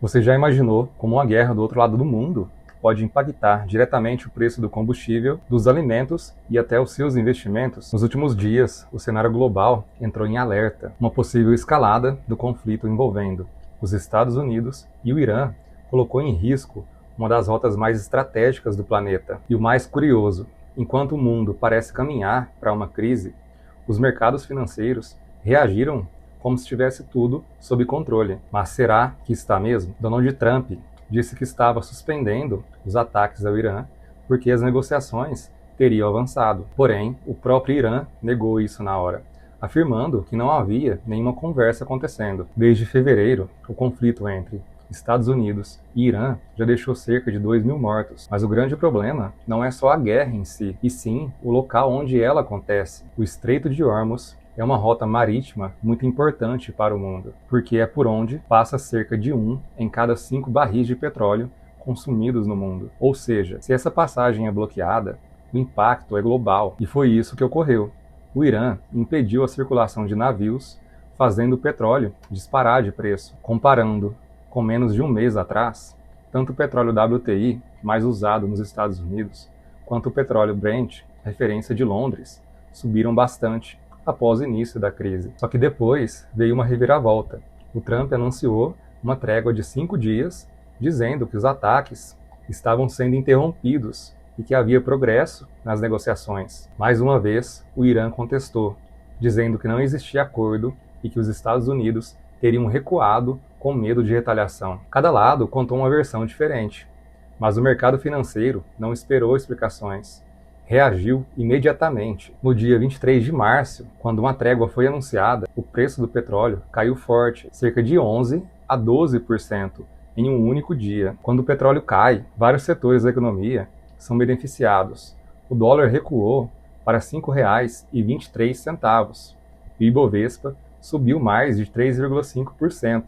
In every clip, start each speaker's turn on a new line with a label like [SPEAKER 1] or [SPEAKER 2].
[SPEAKER 1] Você já imaginou como uma guerra do outro lado do mundo pode impactar diretamente o preço do combustível, dos alimentos e até os seus investimentos? Nos últimos dias, o cenário global entrou em alerta. Uma possível escalada do conflito envolvendo os Estados Unidos e o Irã colocou em risco uma das rotas mais estratégicas do planeta. E o mais curioso, enquanto o mundo parece caminhar para uma crise, os mercados financeiros reagiram como se tivesse tudo sob controle. Mas será que está mesmo? Donald Trump disse que estava suspendendo os ataques ao Irã porque as negociações teriam avançado. Porém, o próprio Irã negou isso na hora, afirmando que não havia nenhuma conversa acontecendo. Desde fevereiro, o conflito entre Estados Unidos e Irã já deixou cerca de 2.000 mortos. Mas o grande problema não é só a guerra em si, e sim o local onde ela acontece. O Estreito de Hormuz é uma rota marítima muito importante para o mundo, porque é por onde passa cerca de 1 em cada 5 barris de petróleo consumidos no mundo. Ou seja, se essa passagem é bloqueada, o impacto é global. E foi isso que ocorreu. O Irã impediu a circulação de navios, fazendo o petróleo disparar de preço. Comparando com menos de um mês atrás, tanto o petróleo WTI, mais usado nos Estados Unidos, quanto o petróleo Brent, referência de Londres, subiram bastante após o início da crise. Só que depois veio uma reviravolta. O Trump anunciou uma trégua de 5 dias, dizendo que os ataques estavam sendo interrompidos e que havia progresso nas negociações. Mais uma vez, o Irã contestou, dizendo que não existia acordo e que os Estados Unidos teriam recuado com medo de retaliação. Cada lado contou uma versão diferente, mas o mercado financeiro não esperou explicações. Reagiu imediatamente. No dia 23 de março, quando uma trégua foi anunciada, o preço do petróleo caiu forte, cerca de 11 a 12% em um único dia. Quando o petróleo cai, vários setores da economia são beneficiados. O dólar recuou para R$ 5,23. O Ibovespa subiu mais de 3,5%,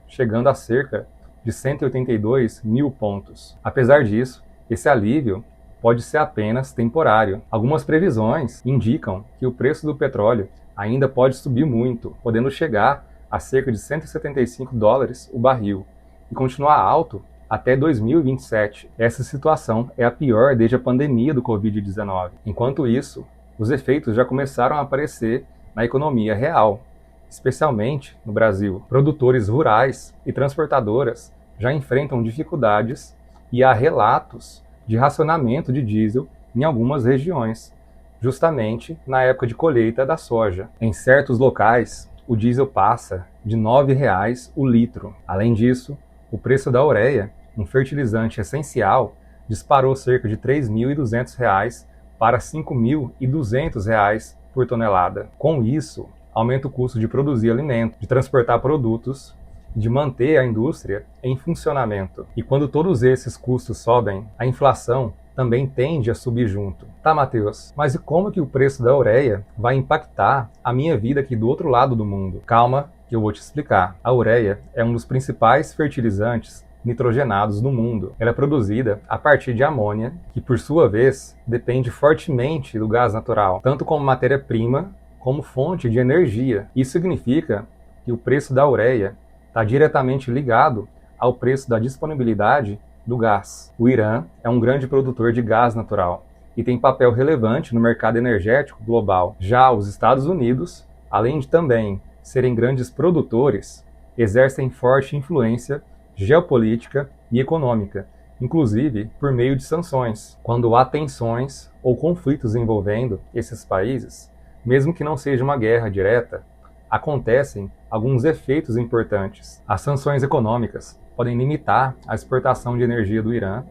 [SPEAKER 1] chegando a cerca de 182 mil pontos. Apesar disso, esse alívio pode ser apenas temporário. Algumas previsões indicam que o preço do petróleo ainda pode subir muito, podendo chegar a cerca de $175 o barril e continuar alto até 2027. Essa situação é a pior desde a pandemia do Covid-19. Enquanto isso, os efeitos já começaram a aparecer na economia real, especialmente no Brasil. Produtores rurais e transportadoras já enfrentam dificuldades e há relatos de racionamento de diesel em algumas regiões, justamente na época de colheita da soja. Em certos locais, o diesel passa de R$ 9,00 o litro. Além disso, o preço da ureia, um fertilizante essencial, disparou cerca de R$ 3.200 para R$ 5.200 por tonelada. Com isso, aumenta o custo de produzir alimento, de transportar produtos, de manter a indústria em funcionamento. E quando todos esses custos sobem, a inflação também tende a subir junto. Tá, Matheus, mas e como que o preço da ureia vai impactar a minha vida aqui do outro lado do mundo? Calma, que eu vou te explicar. A ureia é um dos principais fertilizantes nitrogenados do mundo. Ela é produzida a partir de amônia, que por sua vez depende fortemente do gás natural, tanto como matéria-prima como fonte de energia. Isso significa que o preço da ureia está diretamente ligado ao preço da disponibilidade do gás. O Irã é um grande produtor de gás natural e tem papel relevante no mercado energético global. Já os Estados Unidos, além de também serem grandes produtores, exercem forte influência geopolítica e econômica, inclusive por meio de sanções. Quando há tensões ou conflitos envolvendo esses países, mesmo que não seja uma guerra direta, acontecem alguns efeitos importantes. As sanções econômicas podem limitar a exportação de energia do Irã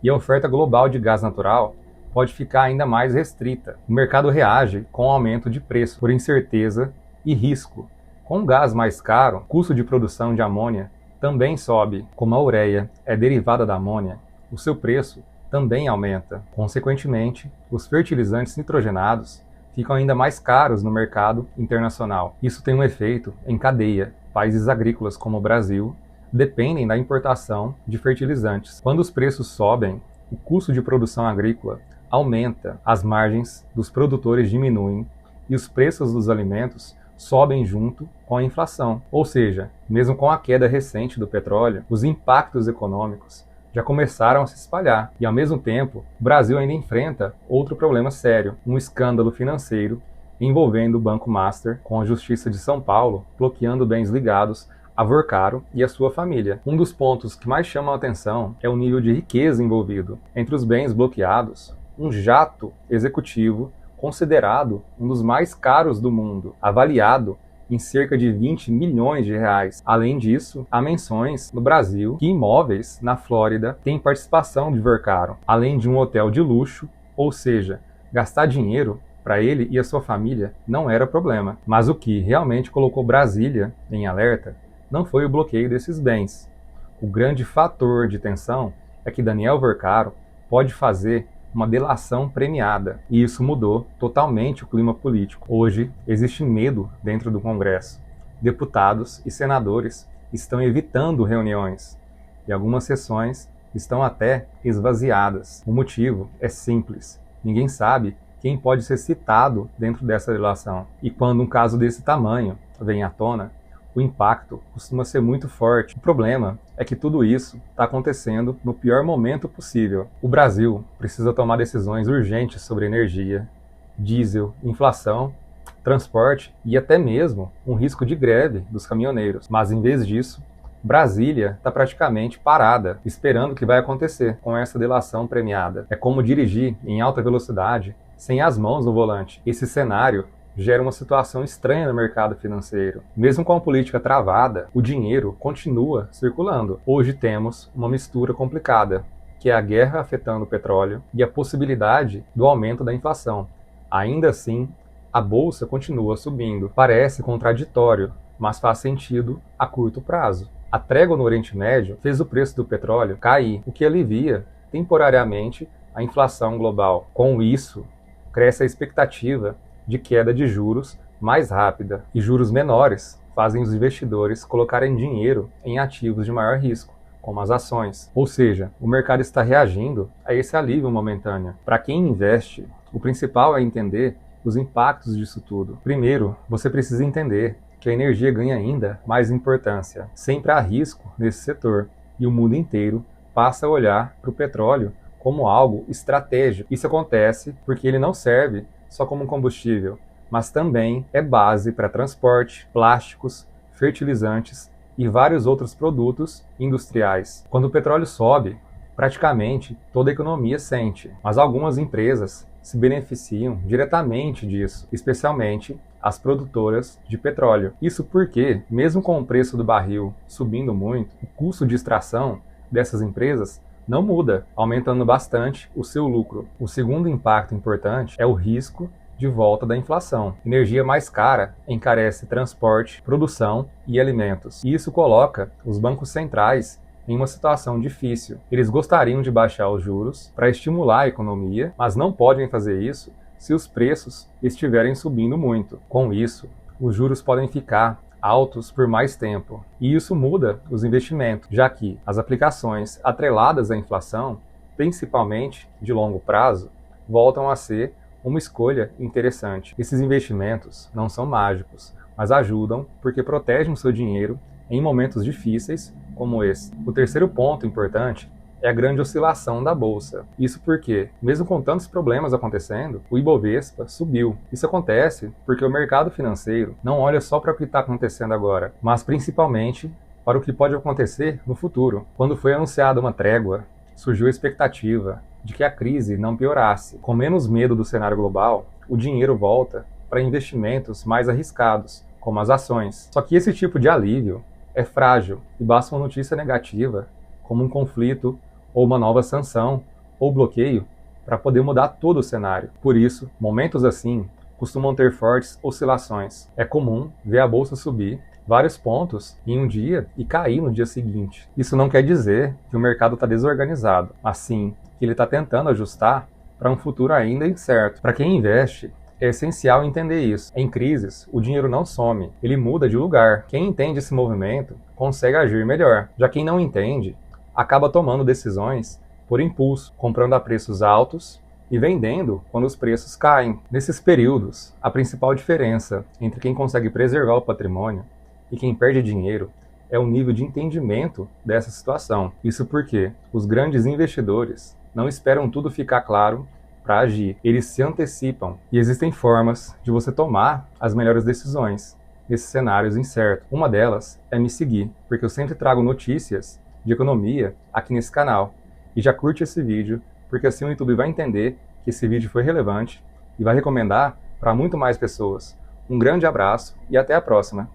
[SPEAKER 1] e a oferta global de gás natural pode ficar ainda mais restrita. O mercado reage com o aumento de preço por incerteza e risco. Com o gás mais caro, o custo de produção de amônia também sobe. Como a ureia é derivada da amônia, o seu preço também aumenta. Consequentemente, os fertilizantes nitrogenados ficam ainda mais caros no mercado internacional. Isso tem um efeito em cadeia. Países agrícolas como o Brasil dependem da importação de fertilizantes. Quando os preços sobem, o custo de produção agrícola aumenta, as margens dos produtores diminuem e os preços dos alimentos sobem junto com a inflação. Ou seja, mesmo com a queda recente do petróleo, os impactos econômicos já começaram a se espalhar. E ao mesmo tempo, o Brasil ainda enfrenta outro problema sério, um escândalo financeiro envolvendo o Banco Master, com a Justiça de São Paulo bloqueando bens ligados a Vorcaro e a sua família. Um dos pontos que mais chamam a atenção é o nível de riqueza envolvido. Entre os bens bloqueados, um jato executivo considerado um dos mais caros do mundo, avaliado em cerca de 20 milhões de reais. Além disso, há menções no Brasil que imóveis na Flórida têm participação de Vorcaro, além de um hotel de luxo, ou seja, gastar dinheiro para ele e a sua família não era problema. Mas o que realmente colocou Brasília em alerta não foi o bloqueio desses bens. O grande fator de tensão é que Daniel Vorcaro pode fazer uma delação premiada, e isso mudou totalmente o clima político. Hoje, existe medo dentro do Congresso. Deputados e senadores estão evitando reuniões, e algumas sessões estão até esvaziadas. O motivo é simples: ninguém sabe quem pode ser citado dentro dessa delação. E quando um caso desse tamanho vem à tona, o impacto costuma ser muito forte. O problema é que tudo isso está acontecendo no pior momento possível. O Brasil precisa tomar decisões urgentes sobre energia, diesel, inflação, transporte e até mesmo um risco de greve dos caminhoneiros. Mas em vez disso, Brasília está praticamente parada, esperando o que vai acontecer com essa delação premiada. É como dirigir em alta velocidade sem as mãos no volante. Esse cenário gera uma situação estranha no mercado financeiro. Mesmo com a política travada, o dinheiro continua circulando. Hoje temos uma mistura complicada, que é a guerra afetando o petróleo e a possibilidade do aumento da inflação. Ainda assim, a bolsa continua subindo. Parece contraditório, mas faz sentido a curto prazo. A trégua no Oriente Médio fez o preço do petróleo cair, o que alivia temporariamente a inflação global. Com isso, cresce a expectativa de queda de juros mais rápida, e juros menores fazem os investidores colocarem dinheiro em ativos de maior risco, como as ações. Ou seja, o mercado está reagindo a esse alívio momentâneo. Para quem investe, o principal é entender os impactos disso tudo. Primeiro, você precisa entender que a energia ganha ainda mais importância. Sempre há risco nesse setor, e o mundo inteiro passa a olhar para o petróleo como algo estratégico. Isso acontece porque ele não serve só como combustível, mas também é base para transporte, plásticos, fertilizantes e vários outros produtos industriais. Quando o petróleo sobe, praticamente toda a economia sente, mas algumas empresas se beneficiam diretamente disso, especialmente as produtoras de petróleo. Isso porque, mesmo com o preço do barril subindo muito, o custo de extração dessas empresas não muda, aumentando bastante o seu lucro. O segundo impacto importante é o risco de volta da inflação. Energia mais cara encarece transporte, produção e alimentos. E isso coloca os bancos centrais em uma situação difícil. Eles gostariam de baixar os juros para estimular a economia, mas não podem fazer isso se os preços estiverem subindo muito. Com isso, os juros podem ficar altos por mais tempo. E isso muda os investimentos, já que as aplicações atreladas à inflação, principalmente de longo prazo, voltam a ser uma escolha interessante. Esses investimentos não são mágicos, mas ajudam porque protegem o seu dinheiro em momentos difíceis como esse. O terceiro ponto importante é a grande oscilação da bolsa. Isso porque, mesmo com tantos problemas acontecendo, o Ibovespa subiu. Isso acontece porque o mercado financeiro não olha só para o que está acontecendo agora, mas principalmente para o que pode acontecer no futuro. Quando foi anunciada uma trégua, surgiu a expectativa de que a crise não piorasse. Com menos medo do cenário global, o dinheiro volta para investimentos mais arriscados, como as ações. Só que esse tipo de alívio é frágil e basta uma notícia negativa, como um conflito ou uma nova sanção ou bloqueio, para poder mudar todo o cenário. Por isso, momentos assim costumam ter fortes oscilações. É comum ver a bolsa subir vários pontos em um dia e cair no dia seguinte. Isso não quer dizer que o mercado está desorganizado, mas sim que ele está tentando ajustar para um futuro ainda incerto. Para quem investe, é essencial entender isso. Em crises, o dinheiro não some, ele muda de lugar. Quem entende esse movimento consegue agir melhor. Já quem não entende, acaba tomando decisões por impulso, comprando a preços altos e vendendo quando os preços caem. Nesses períodos, a principal diferença entre quem consegue preservar o patrimônio e quem perde dinheiro é o nível de entendimento dessa situação. Isso porque os grandes investidores não esperam tudo ficar claro para agir, eles se antecipam e existem formas de você tomar as melhores decisões nesses cenários incertos. Uma delas é me seguir, porque eu sempre trago notícias de economia aqui nesse canal. E já curte esse vídeo, porque assim o YouTube vai entender que esse vídeo foi relevante e vai recomendar para muito mais pessoas. Um grande abraço e até a próxima!